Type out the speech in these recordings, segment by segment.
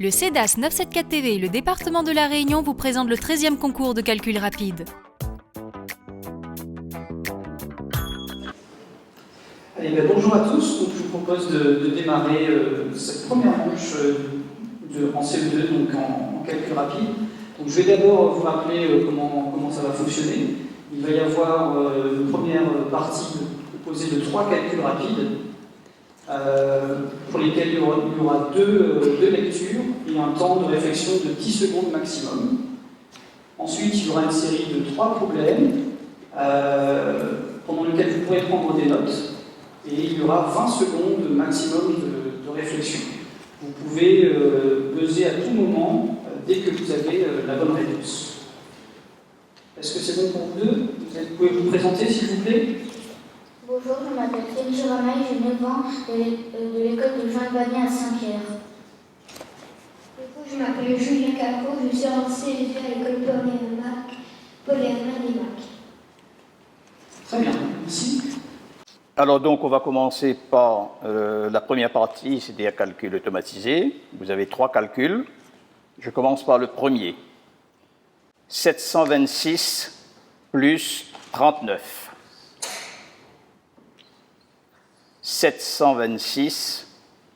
Le CEDAS 974 TV et le département de la Réunion vous présentent le 13e concours de calcul rapide. Allez, bonjour à tous. Donc, je vous propose de démarrer cette première manche en CE2, donc en calcul rapide. Donc, je vais d'abord vous rappeler comment ça va fonctionner. Il va y avoir une première partie composée de 3 calculs rapides, pour lesquels il y aura deux lectures et un temps de réflexion de 10 secondes maximum. Ensuite, il y aura une série de 3 problèmes pendant lesquels vous pourrez prendre des notes. Et il y aura 20 secondes maximum de réflexion. Vous pouvez buzzer à tout moment dès que vous avez la bonne réponse. Est-ce que c'est bon pour vous deux? Vous pouvez vous présenter, s'il vous plaît? Bonjour, je m'appelle Kenji Ramaï, j'ai 9 ans de l'école de Jean Albanier à Saint-Pierre. Du coup, je m'appelle Julien Capot, je suis en CEG à l'école Paul et Hermann des Mac. Très bien, merci. Alors donc on va commencer par la première partie, c'est-à-dire calcul automatisé. Vous avez 3 calculs. Je commence par le premier. 726 plus 39. 726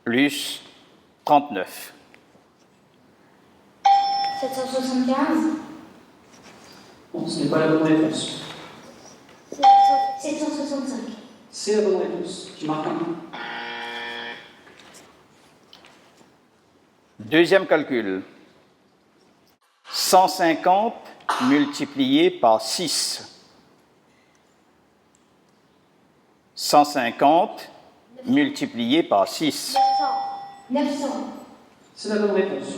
plus 39. 775. Bon, ce n'est pas la bonne réponse. 765. C'est la bonne réponse. Tu marques un point. Deuxième calcul. 150 multiplié par 6. 150 multiplié par 6. 900. C'est la bonne réponse.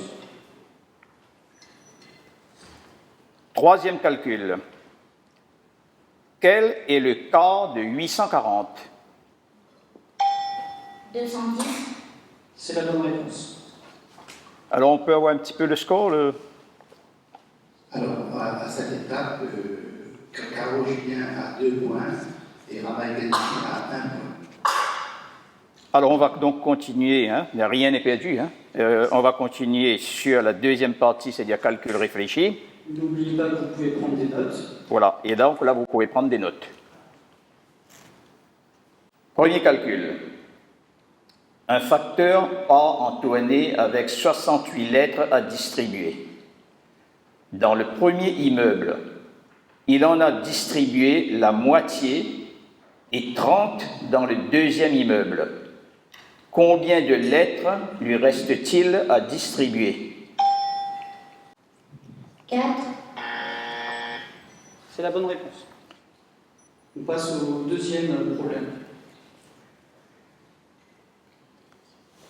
Troisième calcul. Quel est le quart de 840? 210. C'est la bonne réponse. Alors on peut avoir un petit peu le score Alors, à cette étape, Caro Julien a 2 points et Ramaï Kenji a 1 point. Alors on va donc continuer, rien n'est perdu. On va continuer sur la deuxième partie, c'est-à-dire calcul réfléchi. N'oubliez pas que vous pouvez prendre des notes. Voilà, et donc là vous pouvez prendre des notes. Premier calcul. Un facteur A entonné avec 68 lettres à distribuer. Dans le premier immeuble, il en a distribué la moitié et 30 dans le deuxième immeuble. Combien de lettres lui reste-t-il à distribuer? 4. C'est la bonne réponse. On passe au deuxième problème.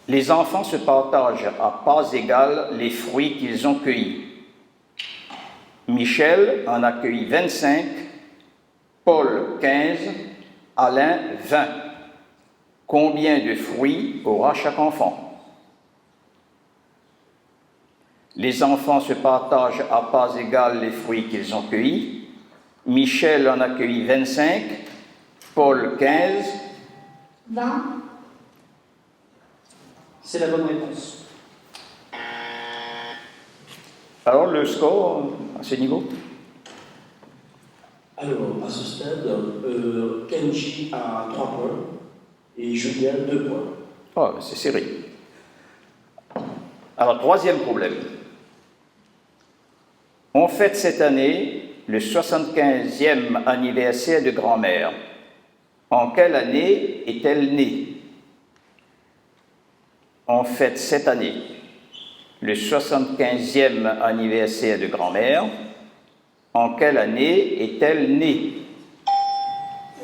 Les enfants se partagent à parts égales les fruits qu'ils ont cueillis. Michel en a cueilli 25, Paul 15, Alain 20. Combien de fruits aura chaque enfant? Les enfants se partagent à parts égales les fruits qu'ils ont cueillis. Michel en a cueilli 25, Paul 15. 20. C'est la bonne réponse. Alors le score à ce niveau? Alors, à ce stade, Kenji a 3 points et Julien 2 points. Oh, c'est serré. Alors, troisième problème. On fête cette année le 75e anniversaire de grand-mère. En quelle année est-elle née? On fête cette année le 75e anniversaire de grand-mère. En quelle année est-elle née?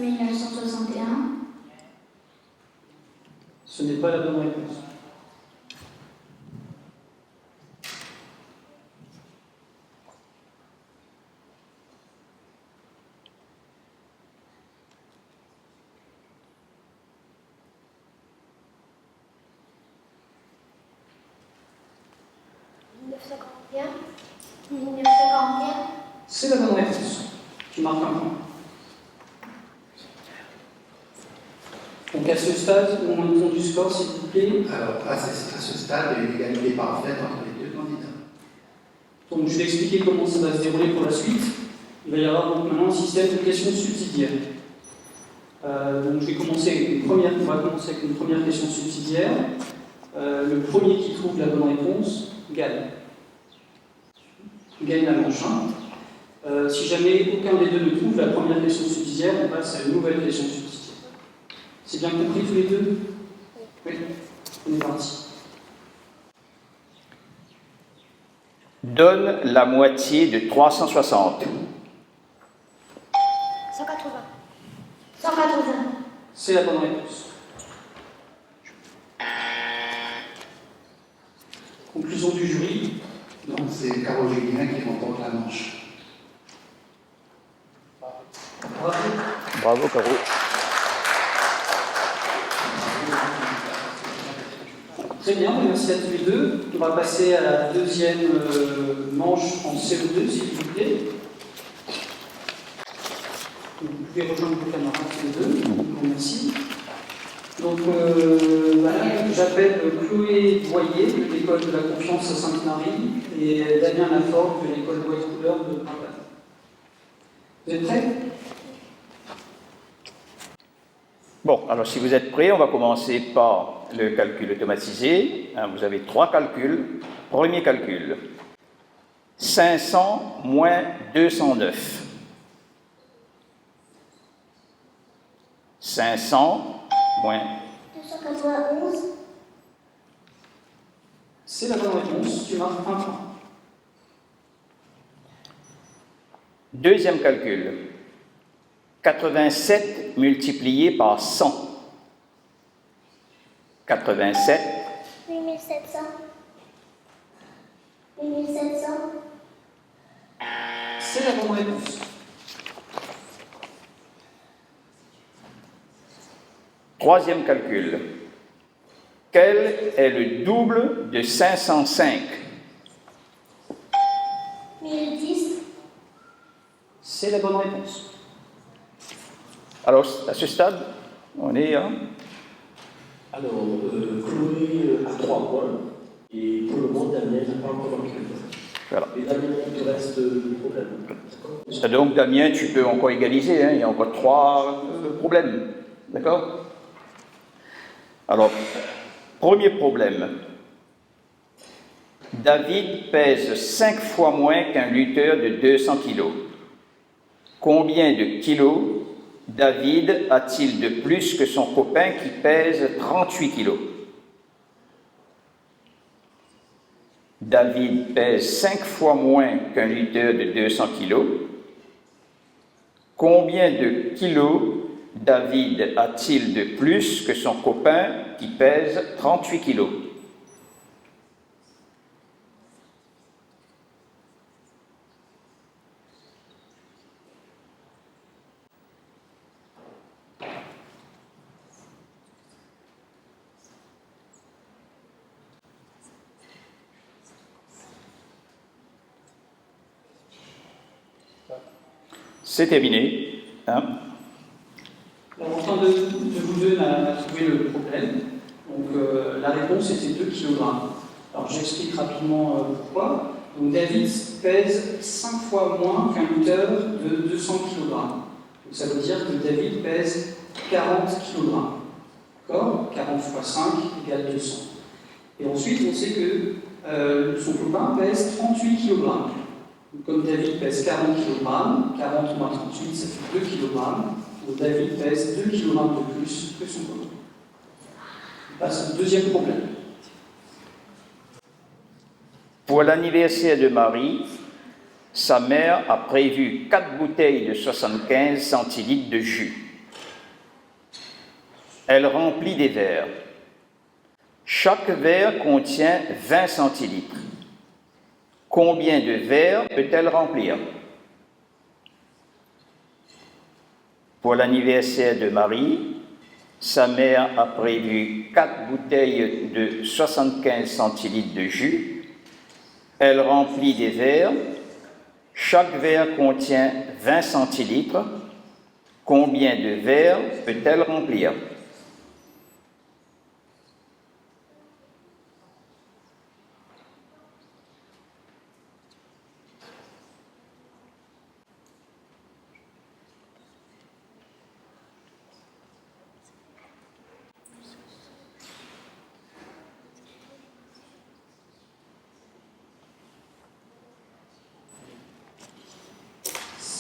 1961. Ce n'est pas la bonne réponse. C'est la bonne réponse. Tu marques un point. Donc à ce stade, on monte du score, s'il vous plaît. Alors, à ce stade, il y a une égalité parfaite entre les Donc je vais expliquer comment ça va se dérouler pour la suite. Il va y avoir donc maintenant un système de questions subsidiaires. Donc je vais commencer on va commencer avec une première question subsidiaire. Le premier qui trouve la bonne réponse gagne. Gagne la manche. Si jamais aucun des deux ne trouve la première question subsidiaire, on passe à une nouvelle question subsidiaire. C'est bien compris tous les deux? Oui. On est parti. Donne la moitié de 360. 180. 180. C'est la bonne réponse. Conclusion du jury. Donc c'est Caro Julien qui remporte la manche. Bravo. Bravo, Caro. Très bien, merci à tous les deux. On va passer à la deuxième manche en CO2, s'il vous plaît. Vous pouvez rejoindre vos camarades tous les deux. Merci. Donc, j'appelle Chloé Boyer de l'école de la confiance à Sainte-Marie et Damien Lafort de l'école White Couleur de Bretagne. Vous êtes prêts? Bon, alors si vous êtes prêts, on va commencer par le calcul automatisé. Vous avez 3 calculs. Premier calcul. 500 moins 209. 500 moins... 291. C'est la bonne réponse, tu marques un point. Deuxième calcul. 87 multiplié par 100. 87. 8700. 8700. C'est la bonne réponse. Troisième calcul. Quel est le double de 505? 1010. C'est la bonne réponse. Alors, à ce stade, on est... Alors, Chloé a 3 points, et pour le moment, Damien n'a pas encore marqué le point. Voilà. Et Damien, il te reste le problème. D'accord. Donc, Damien, tu peux encore égaliser, il y a encore 3 problèmes. D'accord? Alors, premier problème. David pèse 5 fois moins qu'un lutteur de 200 kg. Combien de kilos David a-t-il de plus que son copain qui pèse 38 kg? David pèse 5 fois moins qu'un lutteur de 200 kg. Combien de kilos David a-t-il de plus que son copain qui pèse 38 kg? C'est terminé. Alors, aucun de vous deux n'a trouvé le problème. Donc, la réponse était 2 kg. Alors, j'explique rapidement pourquoi. Donc, David pèse 5 fois moins qu'un lutteur de 200 kg. Donc, ça veut dire que David pèse 40 kg. D'accord? 40 fois 5 égale 200. Et ensuite, on sait que son copain pèse 38 kg. Donc, comme David pèse 40 kg, 40 moins 38, ça fait 2 kg. Donc David pèse 2 kg de plus que son copain. On passe au deuxième problème. Pour l'anniversaire de Marie, sa mère a prévu 4 bouteilles de 75 centilitres de jus. Elle remplit des verres. Chaque verre contient 20 centilitres. Combien de verres peut-elle remplir? Pour l'anniversaire de Marie, sa mère a prévu 4 bouteilles de 75 centilitres de jus. Elle remplit des verres. Chaque verre contient 20 centilitres. Combien de verres peut-elle remplir?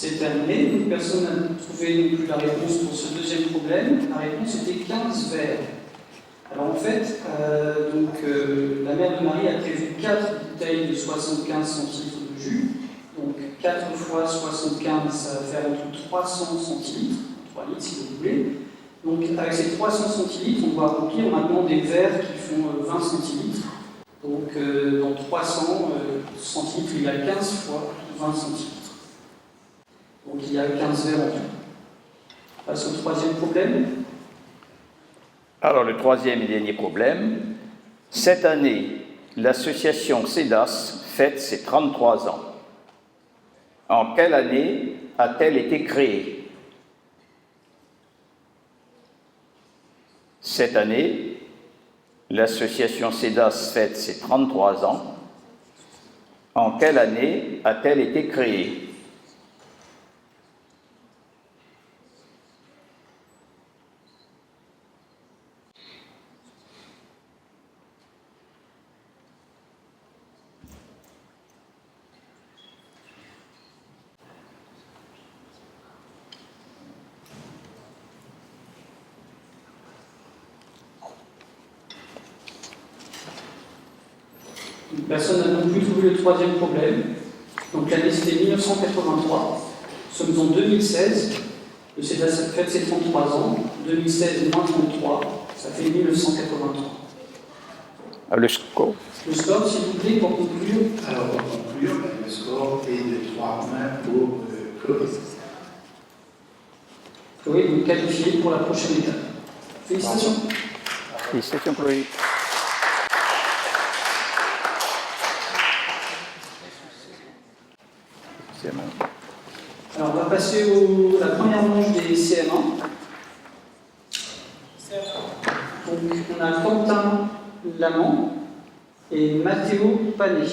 C'est terminé, donc personne n'a trouvé non plus la réponse pour ce deuxième problème. La réponse était 15 verres. Alors en fait, la mère de Marie a prévu 4 bouteilles de 75 centilitres de jus. Donc 4 fois 75, ça va faire entre 300 centilitres, 3 litres si vous voulez. Donc avec ces 300 centilitres, on va remplir maintenant des verres qui font 20 centilitres. Donc dans 300 centilitres, il y a 15 fois 20 centilitres. Donc il y a 15 verres en tout. On passe au troisième problème. Alors, le troisième et dernier problème. Cette année, l'association CEDAS fête ses 33 ans. En quelle année a-t-elle été créée? Cette année, l'association CEDAS fête ses 33 ans. En quelle année a-t-elle été créée? Personne n'a non plus trouvé le troisième problème. Donc l'année c'était 1983. Nous sommes en 2016. Le CEDAS fête ses 33 ans. 2016 moins 33, ça fait 1983. Le score. Le score, s'il vous plaît, pour conclure. Alors, pour conclure, le score est de 3 points pour Chloé. Chloé, donc qualifiée pour la prochaine étape. Félicitations. Félicitations, Chloé. Alors, on va passer à la première manche des CM1. Donc, on a Quentin Lamant et Mathéo Panet.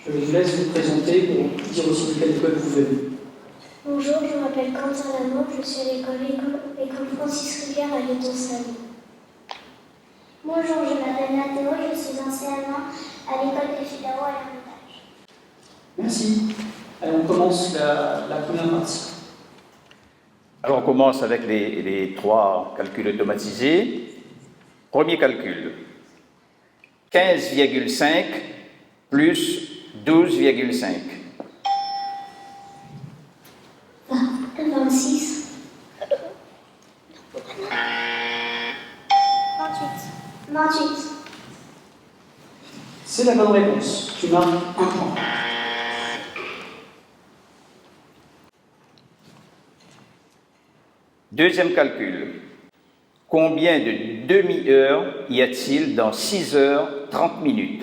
Je vous laisse vous présenter pour dire aussi de quelle école vous venez. Bonjour, je m'appelle Quentin Lamont, je suis à l'école Francis Rivière à Létonsal. Bonjour, je m'appelle Mathéo, je suis en CM1 à l'école des Figaro à l'Hermitage. Merci. Allez, on commence la première partie. Alors, on commence avec les 3 calculs automatisés. Premier calcul. 15,5 plus 12,5. 26. 28. C'est la bonne réponse. Tu marques un point. Deuxième calcul. Combien de demi-heures y a-t-il dans 6 heures 30 minutes?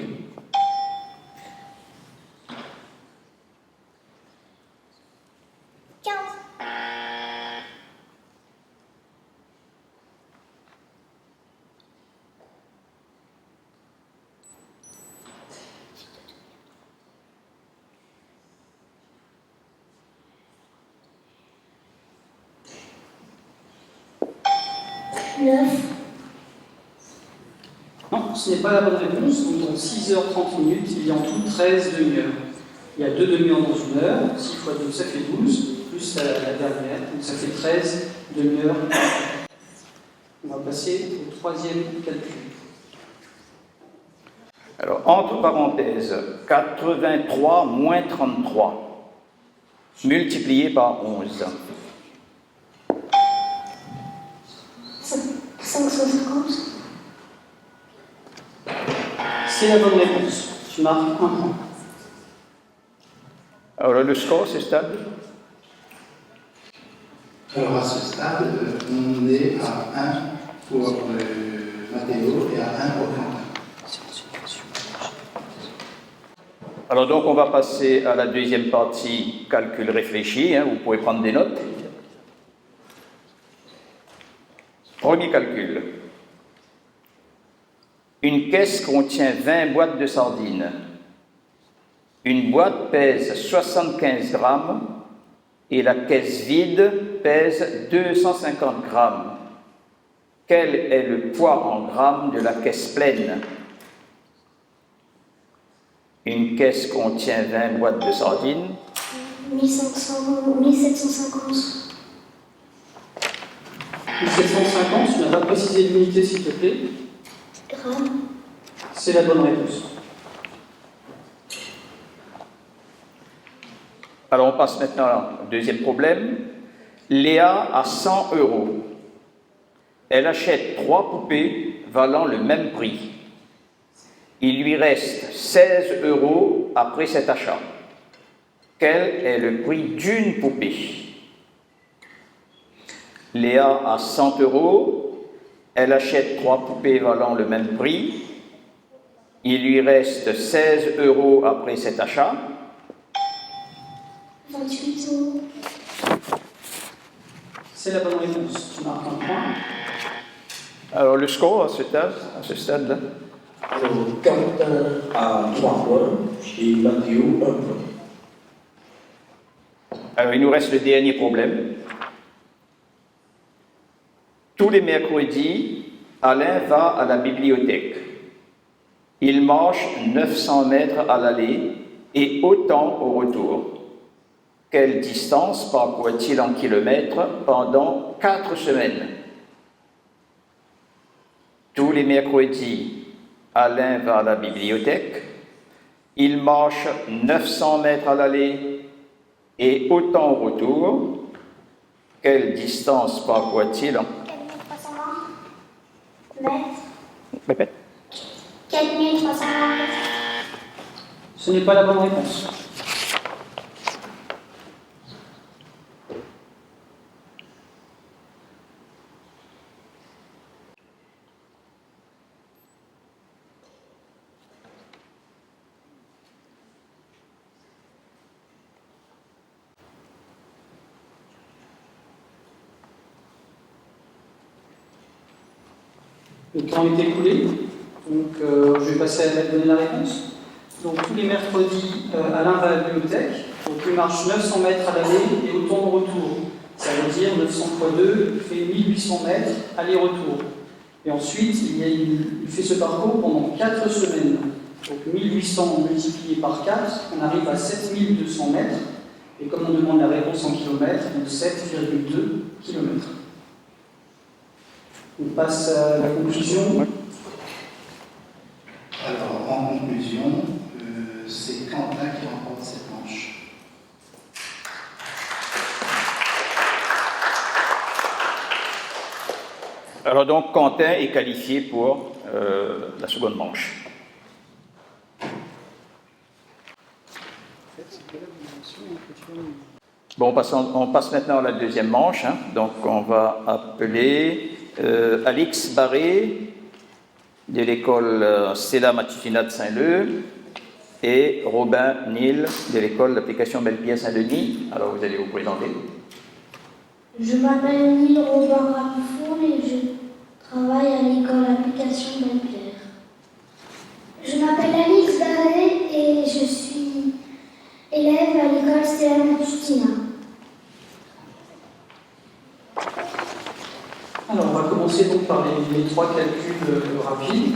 15. Non, ce n'est pas la bonne réponse. Donc, dans 6h30 minutes, il y a en tout 13 demi-heures. Il y a 2 demi-heures dans une heure. 6 fois 2, ça fait 12, plus la dernière. Donc, ça fait 13 demi-heures. On va passer au troisième calcul. Alors, entre parenthèses, 83 moins 33, multiplié par 11. 550. C'est la bonne réponse. Tu marques un point. Alors, le score, c'est stable? Alors, à ce stade, on est à 1 pour Mathéo et à 1 pour Quentin. Alors, donc, on va passer à la deuxième partie, calcul réfléchi. Vous pouvez prendre des notes. Premier calcul. Une caisse contient 20 boîtes de sardines. Une boîte pèse 75 grammes et la caisse vide pèse 250 grammes. Quel est le poids en grammes de la caisse pleine? Une caisse contient 20 boîtes de sardines. 1750. 1750, tu n'as pas précisé l'unité s'il te plaît. Grammes. C'est la bonne réponse. Alors on passe maintenant au deuxième problème. Léa a 100 €. Elle achète 3 poupées valant le même prix. Il lui reste 16 € après cet achat. Quel est le prix d'une poupée? Léa a 100 €. Elle achète 3 poupées valant le même prix. Il lui reste 16 € après cet achat. 28 €. C'est la bonne réponse. Tu marques un point. Alors le score à ce stade-là? Alors, Quentin a 3 points et Mathieu 1 point. Alors il nous reste le dernier problème. Tous les mercredis, Alain va à la bibliothèque. Il marche 900 mètres à l'aller et autant au retour. Quelle distance parcourt-il en kilomètres pendant 4 semaines? Tous les mercredis, Alain va à la bibliothèque. Il marche 900 mètres à l'aller et autant au retour. Quelle distance parcourt-il en... 4320 mètres. Répète. 4320 mètres. Ce n'est pas la bonne réponse. Le temps est écoulé, donc je vais passer à donner la réponse. Donc tous les mercredis, Alain va à la bibliothèque, donc il marche 900 mètres à l'aller et autant au retour. Ça veut dire 900 fois 2 fait 1800 mètres aller-retour. Et ensuite, il fait ce parcours pendant 4 semaines. Donc 1800 multiplié par 4, on arrive à 7200 mètres. Et comme on demande la réponse en kilomètres, donc 7,2 km. On passe à la conclusion. Alors, en conclusion, c'est Quentin qui remporte cette manche. Alors donc, Quentin est qualifié pour la seconde manche. Bon, on passe maintenant à la deuxième manche. Donc, on va appeler Alix Barré de l'école Stella Matutina de Saint-Leu et Robin Nil de l'école d'application Belle-Pierre Saint-Denis. Alors, vous allez vous présenter. Je m'appelle Nil Robin Rabifoul et je travaille à l'école d'application Belle-Pierre. Je m'appelle Alix Barré et je suis élève à l'école Stella Matutina. Alors, on va commencer donc par les 3 calculs rapides.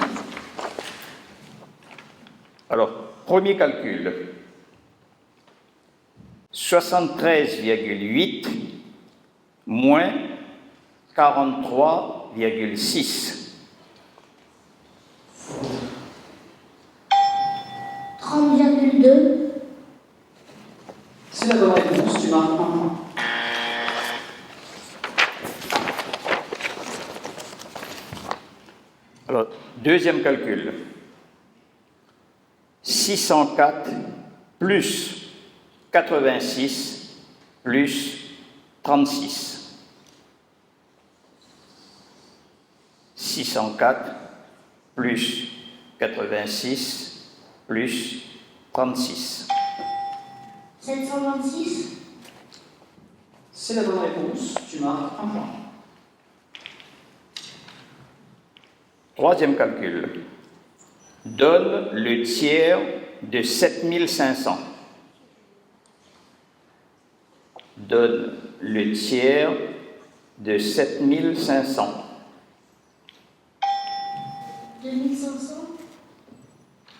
Alors, premier calcul. 73,8 moins 43,6. 30,2. C'est la bonne réponse, tu marques un point. Alors, deuxième calcul. 604 plus 86 plus 36. 604 plus 86 plus 36. 726. C'est la bonne réponse, tu marques un point. Troisième calcul. Donne le tiers de 7500. Donne le tiers de 7500. 2500.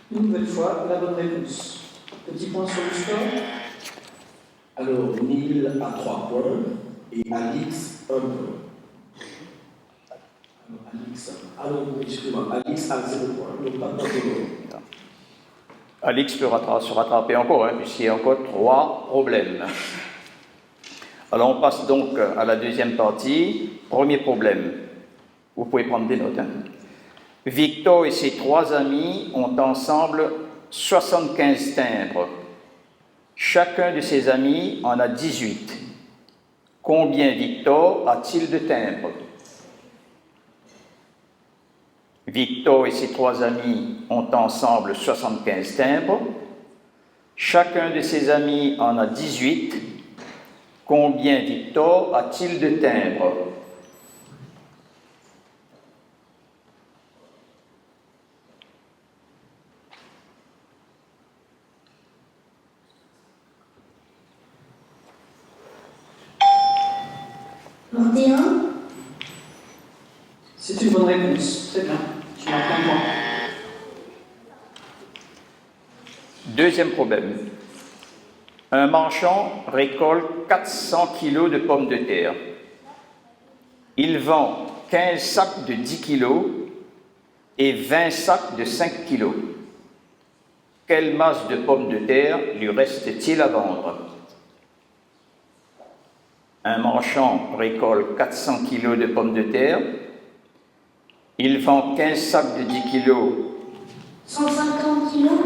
Une nouvelle fois, la bonne réponse. Petit point sur le score. Alors, Neil a 3 points et Alix 1 point. Alors, excusez-moi, Alix a 0 point, donc pas de point. Alix peut se rattraper encore, hein, puisqu'il y a encore 3 problèmes. Alors on passe donc à la deuxième partie. Premier problème. Vous pouvez prendre des notes. Hein. Victor et ses 3 amis ont ensemble 75 timbres. Chacun de ses amis en a 18. Combien Victor a-t-il de timbres? Victor et ses 3 amis ont ensemble 75 timbres. Chacun de ses amis en a 18. Combien Victor a-t-il de timbres? C'est une bonne réponse. Très bien. Tu marques un point. Deuxième problème. Un marchand récolte 400 kg de pommes de terre. Il vend 15 sacs de 10 kg et 20 sacs de 5 kg. Quelle masse de pommes de terre lui reste-t-il à vendre? Un marchand récolte 400 kg de pommes de terre. Il vend 15 sacs de 10 kg. 150 kilos.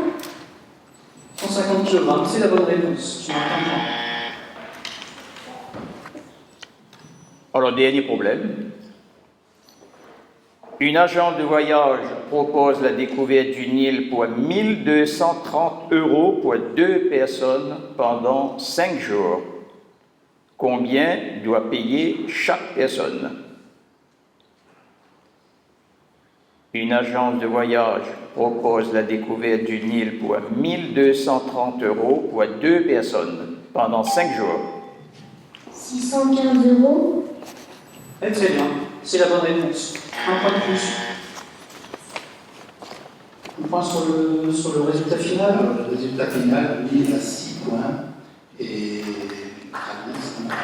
150 kg, c'est la bonne réponse. Tu marques un point. Alors, dernier problème. Une agence de voyage propose la découverte d'une île pour 1230 € pour 2 personnes pendant 5 jours. Combien doit payer chaque personne? Une agence de voyage propose la découverte d'une île pour 1230 € pour 2 personnes pendant 5 jours. 615 €. Eh, très bien, c'est la bonne réponse. Un point de plus. Un point sur le résultat final. Alors, le résultat final, Neil a 6 points et Alix a 1 point.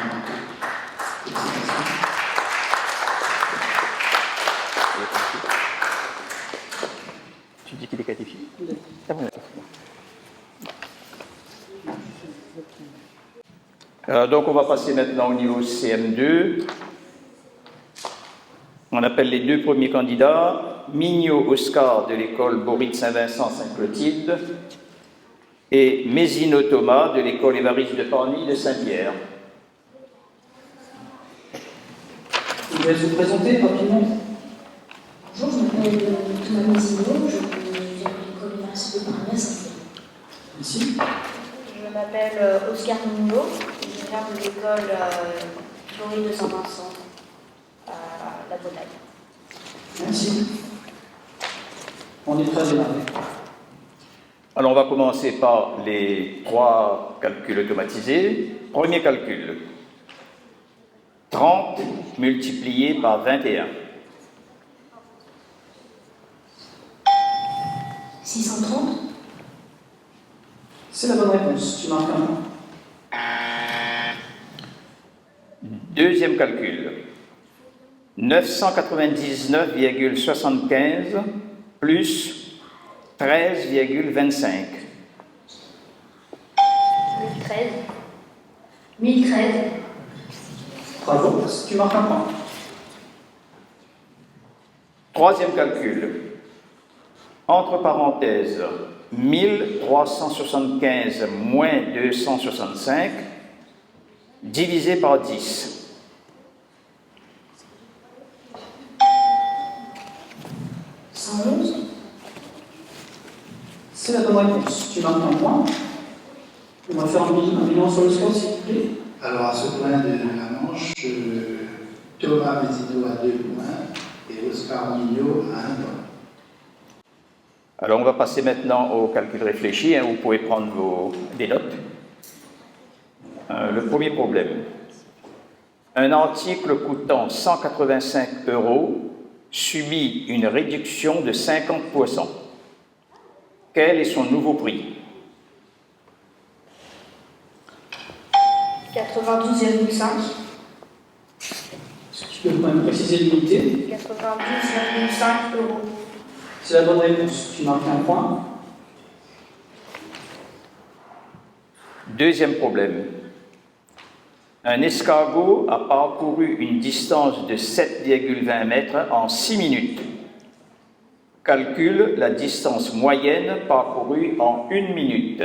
Tu dis qu'il est qualifié? Donc on va passer maintenant au niveau CM2. On appelle les 2 premiers candidats, Mignot Oscar de l'école Boris de Saint-Vincent Sainte-Clotilde et Mézino Thomas de l'école Évariste de Parny de Saint-Pierre. Vous pouvez vous présenter rapidement. Bonjour, je m'appelle Thomas Mézino, je viens de l'école Évariste de Parny à Saint-Pierre. Ici. Je m'appelle Oscar Mignot, je viens de l'école Boris de Saint-Vincent à la Bretagne. Merci. On est prêt à démarrer. Alors on va commencer par les 3 calculs automatisés. Premier calcul. 30 multiplié par 21. 630. C'est la bonne réponse. Tu marques un point. Deuxième calcul. 999,75 plus 13,25. 1013. Bravo, tu marques un point. Troisième calcul. Entre parenthèses, 1375 moins 265 divisé par 10. 111. C'est la bonne réponse. Tu marques un point. On va faire un bilan sur le score, s'il vous plaît. Alors, à ce point de la manche, Thomas Mézino a 2 points et Oscar Mignot a 1 point. Alors on va passer maintenant au calcul réfléchi. Vous pouvez prendre des notes. Le premier problème. Un article coûtant 185 € subit une réduction de 50%. Quel est son nouveau prix? 92,5. Est-ce que tu peux quand même préciser l'unité? 92,5 euros. C'est la bonne réponse. Tu marques un point. Deuxième problème. Un escargot a parcouru une distance de 7,20 mètres en 6 minutes. Calcule la distance moyenne parcourue en 1 minute.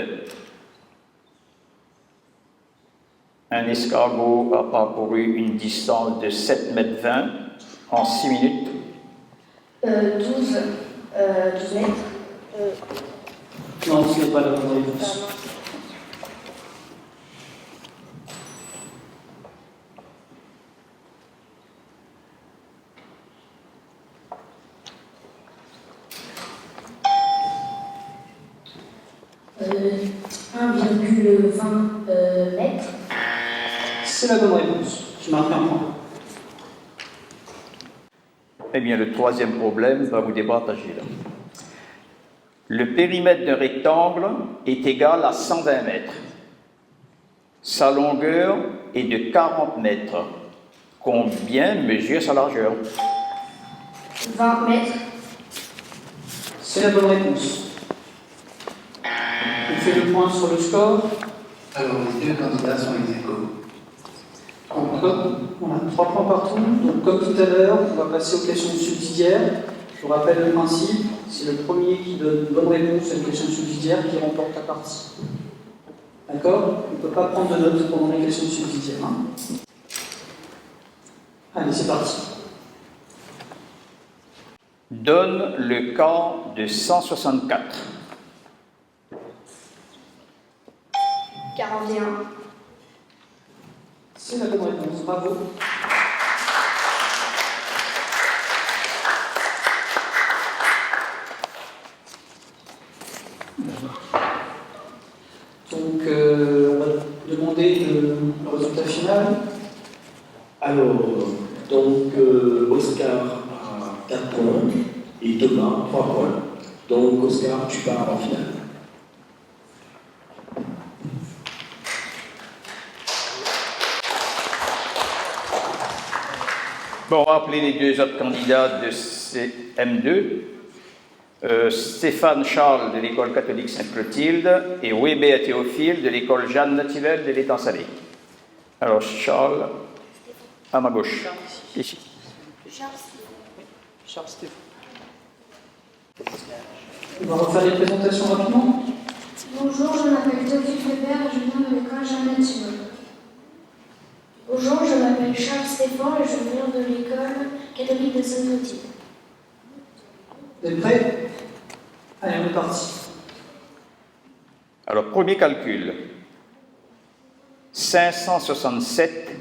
Un escargot a parcouru une distance de 7,20 mètres en 6 minutes. 12 mètres. Non, ce n'est pas la bonne réponse. Euh, 1,20 mètres. C'est la bonne réponse. Tu marques un point. Eh bien, le troisième problème va vous départager là. Le périmètre d'un rectangle est égal à 120 mètres. Sa longueur est de 40 mètres. Combien mesure sa largeur? 20 mètres. C'est la bonne réponse. On fait le point sur le score. Alors, les deux candidats sont ex aequo. On a 3 points partout. Donc, comme tout à l'heure, on va passer aux questions subsidiaires. Je vous rappelle le principe, c'est le premier qui donne une bonne réponse à une question subsidiaire qui remporte la partie. D'accord? On ne peut pas prendre de notes pendant les questions subsidiaires. Hein. Allez, c'est parti. Donne le quart de 164. 41. C'est la bonne réponse. Bravo. Donc, on va demander le résultat final. Alors, donc Oscar a 4 points et Thomas 3 points. Donc Oscar, tu pars en finale. Bon, on va appeler les deux autres candidats de CM2. Stéphane Charles de l'école catholique Sainte-Clotilde et Wébert Théophile de l'école Jeanne Nativelle de l'Étang-Salé. Alors, Charles, à ma gauche. Ici. Charles Stéphane. On va refaire les présentations rapidement. Bonjour, je m'appelle Théophile Weber et je viens de l'école Jeanne Nativelle. Bonjour, je m'appelle Charles Stéphane et je viens de l'école catholique de Sainte-Clotilde. Vous êtes prêts? Allez, on est parti. Alors, premier calcul. 567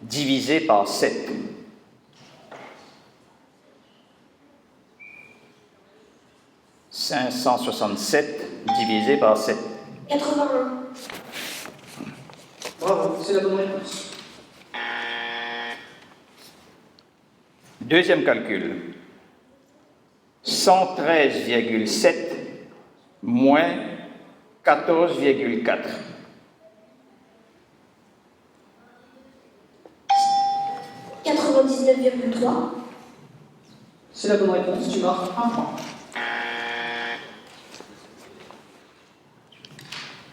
divisé par 7. « 567 divisé par 7. 81. Bravo, c'est la bonne réponse. Deuxième calcul. 113,7 moins 14,4. 99,3. C'est la bonne réponse, tu marques un point.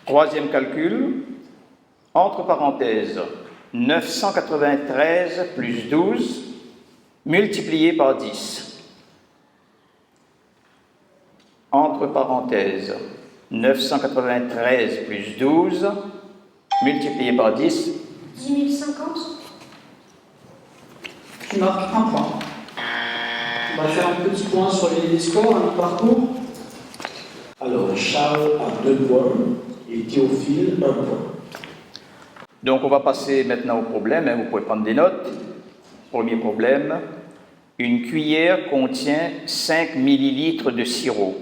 Troisième calcul. Entre parenthèses, 993 plus 12 multiplié par 10. Entre parenthèses, 993 plus 12 multiplié par 10. 10 050. Tu marques un point. On va faire un petit point sur les scores, un parcours. Alors, Charles a 2 points et Théophile 1 point. Donc on va passer maintenant au problème, vous pouvez prendre des notes. Premier problème, une cuillère contient 5 millilitres de sirop.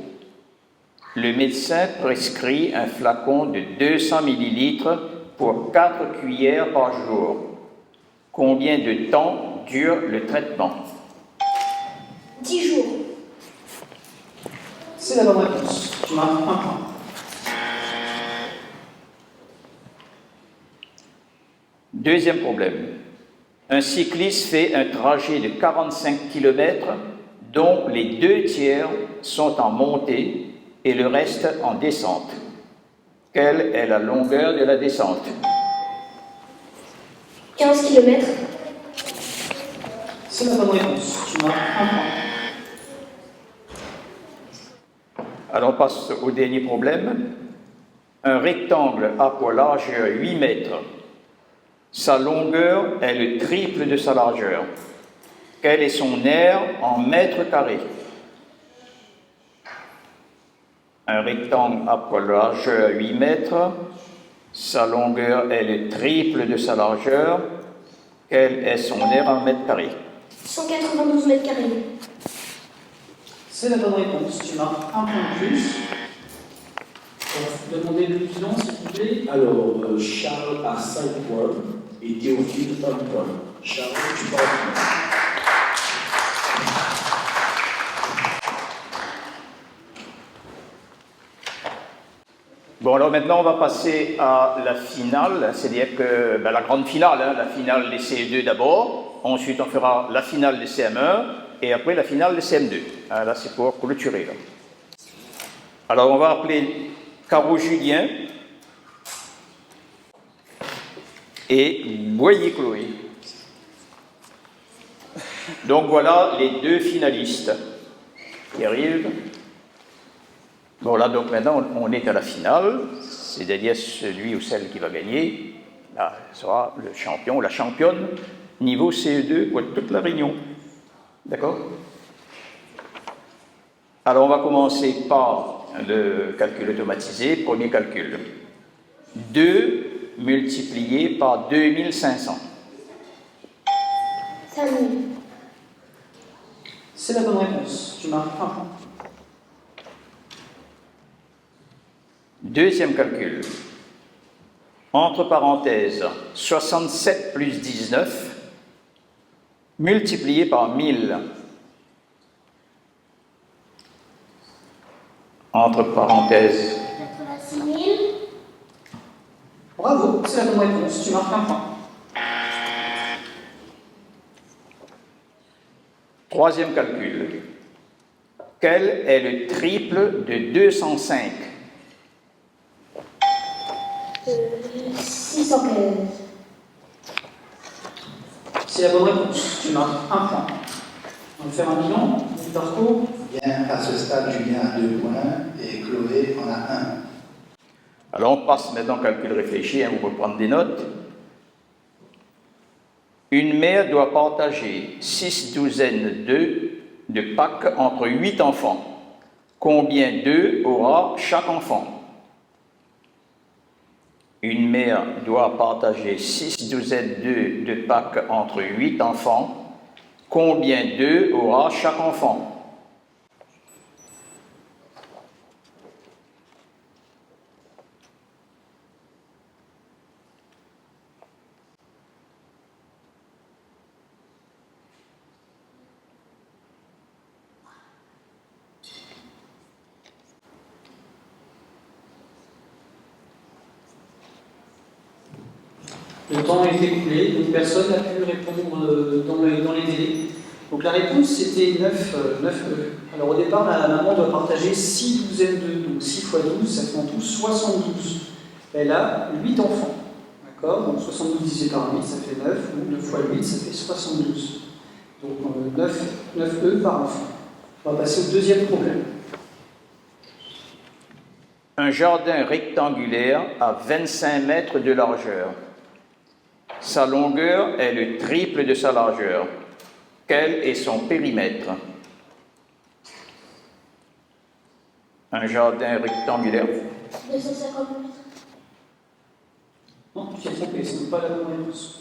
Le médecin prescrit un flacon de 200 millilitres pour 4 cuillères par jour. Combien de temps dure le traitement? 10 jours. C'est la bonne réponse. Tu marques 1 point. Deuxième problème. Un cycliste fait un trajet de 45 km dont les 2 tiers sont en montée et le reste en descente. Quelle est la longueur de la descente? 15 km. C'est la bonne réponse. Tu marques 1 point. Alors on passe au dernier problème. Un rectangle a pour largeur 8 mètres. Sa longueur est le triple de sa largeur. Quel est son aire en mètres carrés? Un rectangle a pour largeur 8 mètres. Sa longueur est le triple de sa largeur. Quel est son aire en mètres carrés? 192 mètres carrés. C'est la bonne réponse. Tu marques 1 point de plus. Demandez le bilan, s'il vous plaît. Alors, Charles a 5 points et Théophile 1 point. Charles, tu parles. Bon, alors maintenant, on va passer à la finale, c'est-à-dire que la grande finale, hein, la finale des CE2 d'abord, ensuite on fera la finale des CM1 et après la finale des CM2. Hein, là, c'est pour clôturer. Là. Alors, on va appeler Caro Julien et Boyer Chloé. Donc voilà les 2 finalistes qui arrivent. Bon là donc maintenant on est à la finale, c'est-à-dire celui ou celle qui va gagner, là, sera le champion ou la championne niveau CE2 pour toute la Réunion. D'accord? Alors on va commencer par le calcul automatisé, premier calcul. 2 multiplié par 2500. 5000. C'est la bonne réponse. Tu marques 1 point. Deuxième calcul. Entre parenthèses, 67 plus 19 multiplié par 1000. Entre parenthèses. 86 000. Bravo, c'est la bonne réponse. Tu marques 1 point. Troisième calcul. Quel est le triple de 205? 615. C'est la bonne réponse. Tu marques 1 point. On va faire un bilan du parcours. Bien, à ce stade, Julien a 2 points et Chloé en a 1. Alors on passe maintenant au calcul réfléchi, hein, vous pouvez prendre des notes. Une mère doit partager 6 douzaines d'œufs de Pâques entre 8 enfants. Combien d'œufs aura chaque enfant? Une mère doit partager 6 douzaines d'œufs de Pâques entre 8 enfants. Combien d'œufs aura chaque enfant? Le temps est écoulé, donc personne n'a pu répondre dans les délais. Donc la réponse c'était 9 œufs. Alors au départ, la maman doit partager 6 douzaines d'œufs, donc 6 x 12, ça fait en tout 72. Elle a 8 enfants. D'accord? Donc 72 divisé par 8, ça fait 9, ou 2 x 8, ça fait 72. Donc 9 œufs par enfant. On va passer au deuxième problème. Un jardin rectangulaire a 25 mètres de largeur. Sa longueur est le triple de sa largeur. Quel est son périmètre? Un jardin rectangulaire. 250 mètres. Non, tu t'es trompé, ce n'est pas la bonne réponse.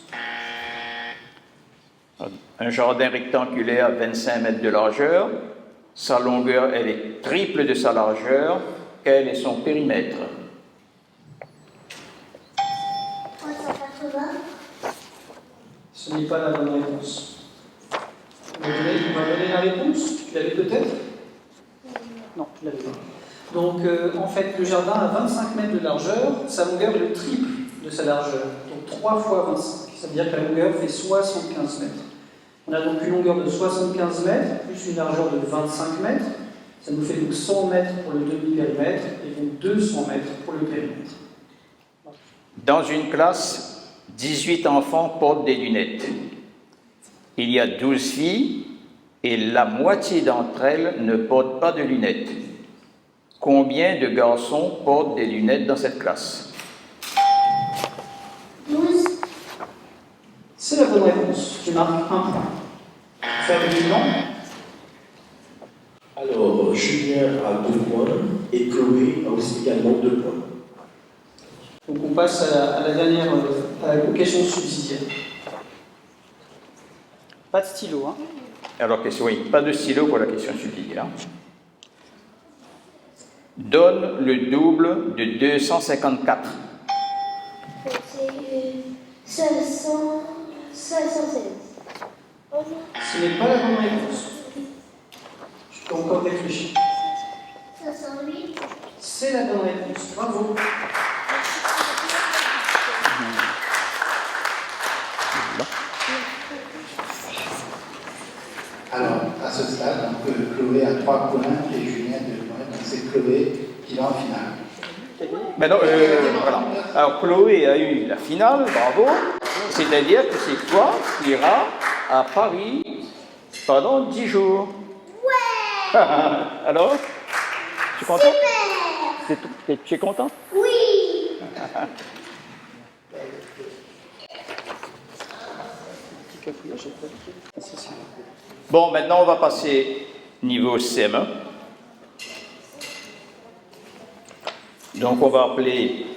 Un jardin rectangulaire a 25 mètres de largeur. Sa longueur est le triple de sa largeur. Quel est son périmètre? 380. Ce n'est pas la bonne réponse. On va donner la réponse. Tu l'avais peut-être? Non, tu l'avais pas. Donc en fait, le jardin a 25 mètres de largeur, sa longueur est le triple de sa largeur, donc 3 fois 25. Ça veut dire que la longueur fait 75 mètres. On a donc une longueur de 75 mètres, plus une largeur de 25 mètres. Ça nous fait donc 100 mètres pour le demi-périmètre et donc 200 mètres pour le périmètre. Dans une classe, 18 enfants portent des lunettes. Il y a 12 filles et la moitié d'entre elles ne portent pas de lunettes. Combien de garçons portent des lunettes dans cette classe? 12. C'est la bonne réponse. Tu marques un point. Faire le bilan. Alors, Julien a 2 points et Chloé a aussi également 2 points. Donc on passe à la dernière, aux questions subsidiaires. Pas de stylo, hein? Alors, question, oui, pas de stylo pour la question subsidiaire. Donne le double de 254. C'est 516. Ce n'est pas la bonne réponse. Je peux encore réfléchir. 508. C'est la bonne réponse. Bravo. Alors, à ce stade, donc, Chloé a 3 points et Julien 2 points. Donc c'est Chloé qui va en finale. Mais non, voilà. Alors, Chloé a eu la finale, bravo. C'est-à-dire que c'est toi qui iras à Paris pendant 10 jours. Ouais. Alors, tu es content? Super. Tu es content? Oui. Bon, maintenant on va passer niveau CM1. Donc on va appeler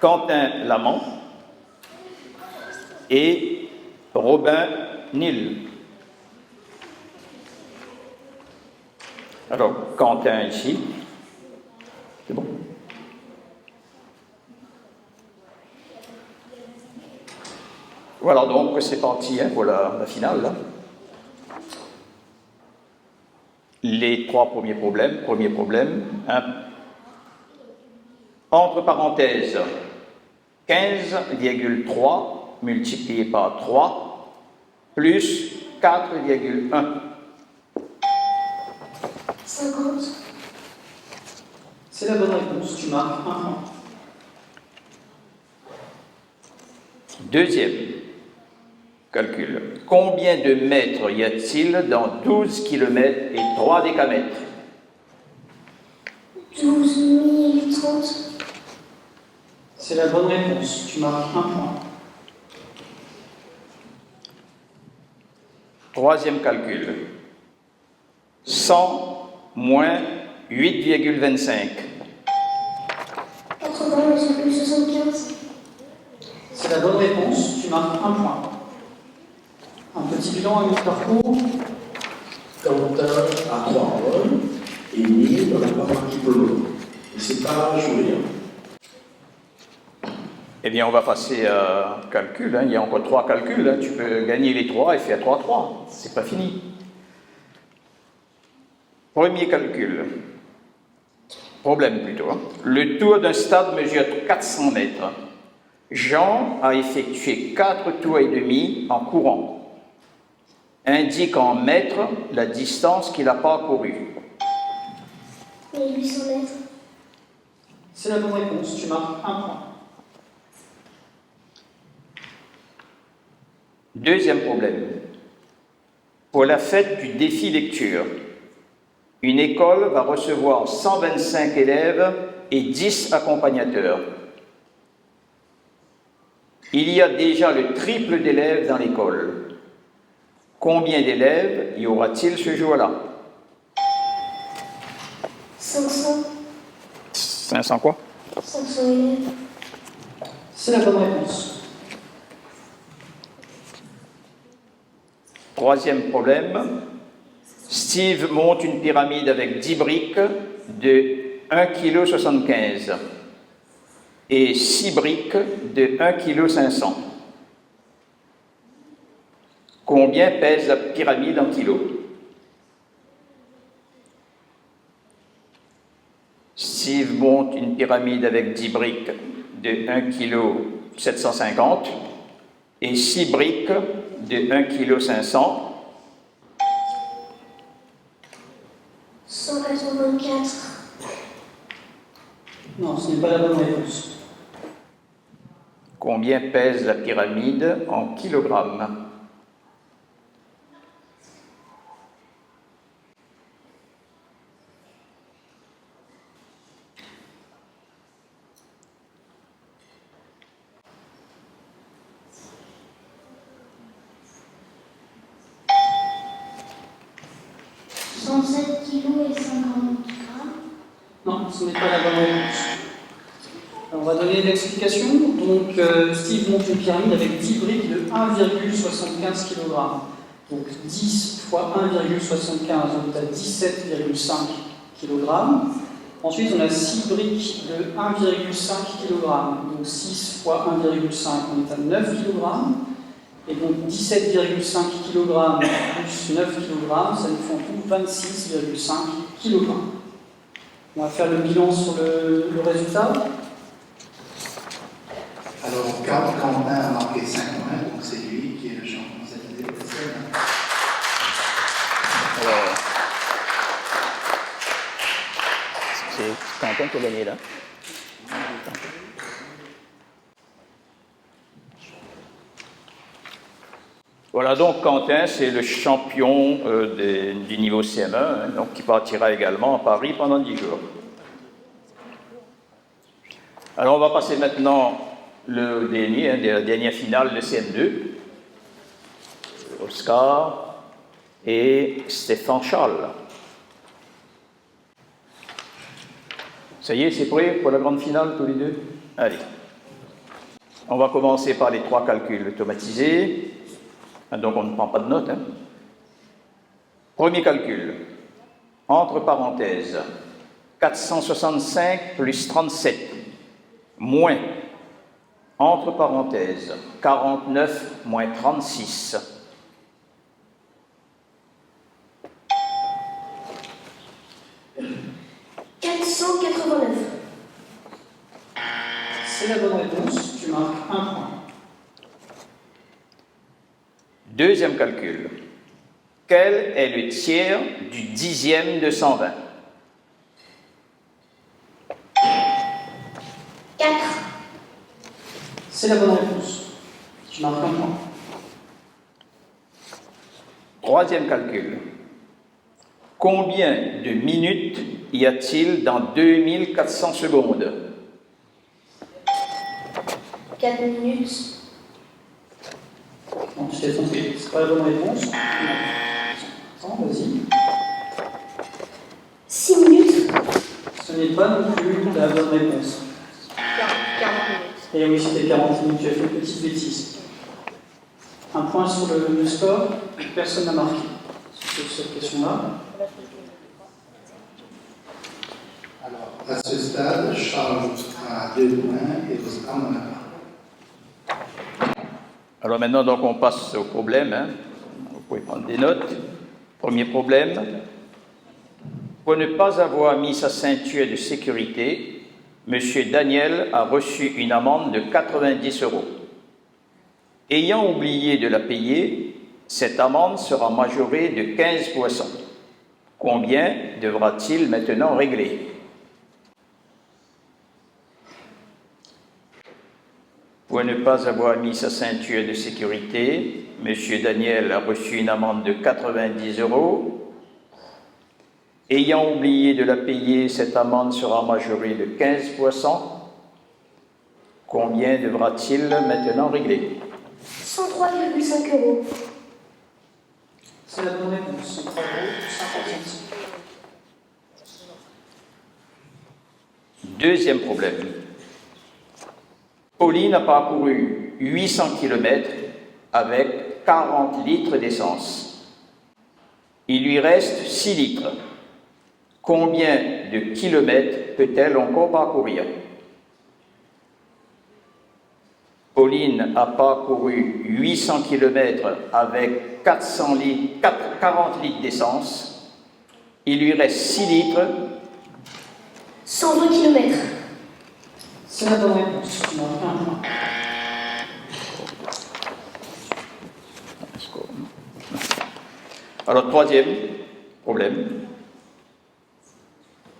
Quentin Lamont et Robin Nil. Alors Quentin ici, c'est bon? Voilà, donc c'est parti hein, pour la finale. Là. Les 3 premiers problèmes. Premier problème, hein. Entre parenthèses, 15,3 multiplié par 3 plus 4,1. 50. C'est la bonne réponse. Tu marques un point. Deuxième calcul. Combien de mètres y a-t-il dans 12 km et 3 décamètres? 12 030. C'est la bonne réponse. Tu marques un point. Troisième calcul. 100 moins 8,25. 80,75. C'est la bonne réponse. Tu marques un point. Un petit bilan à mi-parcours. Quentin a 3 points et Nil n'a pas marqué pour l'autre. Et c'est pas joué. Eh bien, on va passer à calcul. Hein. Il y a encore 3 calculs. Hein. Tu peux gagner les 3 et faire 3-3. C'est pas fini. Premier calcul. Problème plutôt. Hein. Le tour d'un stade mesure 400 mètres. Jean a effectué 4 tours et demi en courant. Indique en mètres la distance qu'il a parcourue. 1800 mètres. C'est la bonne réponse. Tu marques un point. Deuxième problème. Pour la fête du défi lecture, une école va recevoir 125 élèves et 10 accompagnateurs. Il y a déjà le triple d'élèves dans l'école. Combien d'élèves y aura-t-il ce jour-là? 500. 500 quoi? 500 élèves. C'est la bonne réponse. Troisième problème. Steve monte une pyramide avec 10 briques de 1,75 kg et 6 briques de 1,5 kg. Combien pèse la pyramide en kilos? Steve monte une pyramide avec 10 briques de 1 kg 750 et 6 briques de 1 kg 500. 184. Non, ce n'est pas la bonne réponse. Combien pèse la pyramide en kilogrammes? « 107 kilos et 50 grammes. Non, ce n'est pas la bonne réponse. Alors, on va donner l'explication. Donc, Steve monte une pyramide avec 10 briques de 1,75 kg. Donc, 10 fois 1,75, on est à 17,5 kg. Ensuite, on a 6 briques de 1,5 kg. Donc, 6 fois 1,5, on est à 9 kg. Et donc 17,5 kg plus 9 kg, ça nous fait en tout 26,5 kg. On va faire le bilan sur le résultat. Alors, Quentin a marqué 5 points, donc c'est lui qui est le champion cette année. C'est Quentin qui a gagné là. Voilà, donc Quentin, c'est le champion du niveau CM1, hein, donc qui partira également à Paris pendant 10 jours. Alors, on va passer maintenant le dernier, hein, la dernière finale de CM2. Oscar et Stéphane Charles. Ça y est, c'est prêt pour la grande finale, tous les deux? Allez. On va commencer par les 3 calculs automatisés. Donc, on ne prend pas de notes. Hein. Premier calcul. Entre parenthèses, 465 plus 37, moins, entre parenthèses, 49 moins 36. C'est la bonne réponse, tu marques 1 point. Deuxième calcul. Quel est le tiers du dixième de 120? 4. C'est la bonne réponse. Tu marques 1 point. Troisième calcul. Combien de minutes y a-t-il dans 2400 secondes? 4 minutes. Non, je t'ai trompé. C'est pas la bonne réponse. Attends, vas-y. 6 minutes. Ce n'est pas non plus la bonne réponse. 40 minutes. Et oui, c'était 40 minutes. Tu as fait une petite bêtise. Un point sur le score. Personne n'a marqué sur cette question-là. Alors, à ce stade, Charles a 2 points et Oscar n'en a pas. Alors maintenant, donc, on passe au problème. Hein. Vous pouvez prendre des notes. Premier problème. Pour ne pas avoir mis sa ceinture de sécurité, M. Daniel a reçu une amende de 90 €. Ayant oublié de la payer, cette amende sera majorée de 15%. Combien devra-t-il maintenant régler? Pour ne pas avoir mis sa ceinture de sécurité, M. Daniel a reçu une amende de 90 €. Ayant oublié de la payer, cette amende sera majorée de 15%. Combien devra-t-il maintenant régler? 103,5 €. C'est la bonne réponse. 103 € 50 centimes. Deuxième problème. Pauline a parcouru 800 km avec 40 litres d'essence. Il lui reste 6 litres. Combien de kilomètres peut-elle encore parcourir? Pauline a parcouru 800 km avec 40 litres d'essence. Il lui reste 6 litres. 120 km. C'est la bonne réponse. Tu m'en fais un point. Alors, troisième problème.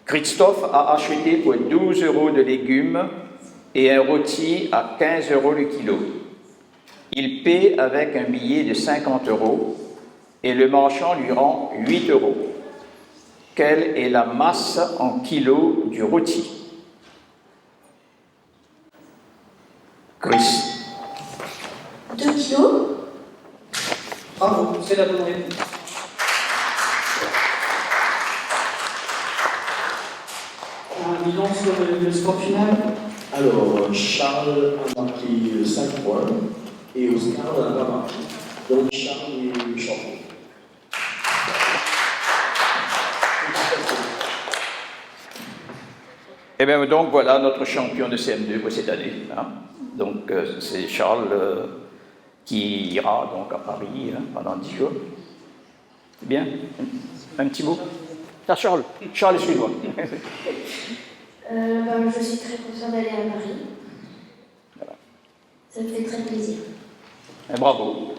Christophe a acheté pour 12 € de légumes et un rôti à 15 € le kilo. Il paie avec un billet de 50 € et le marchand lui rend 8 €. Quelle est la masse en kilos du rôti? Chris. 2 kilos. Bravo, c'est la bonne réponse. Un bilan sur le score final. Alors, Charles a marqué 5 points et Oscar n'en a pas marqué. Donc, Charles est champion. Et bien donc voilà notre champion de CM2 pour cette année. Hein. Donc c'est Charles qui ira donc à Paris pendant 10 jours. C'est bien. Un petit mot. Ah, Charles est suédois. Je suis très content d'aller à Paris. Voilà. Ça me fait très plaisir. Et bravo.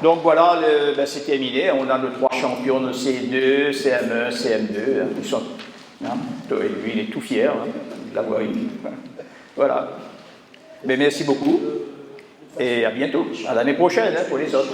Donc voilà, c'est terminé. On a nos 3 champions de C2, CM1, CM2. Ils sont, lui, il est tout fier de l'avoir eu. Voilà. Mais merci beaucoup et à bientôt. À l'année prochaine pour les autres.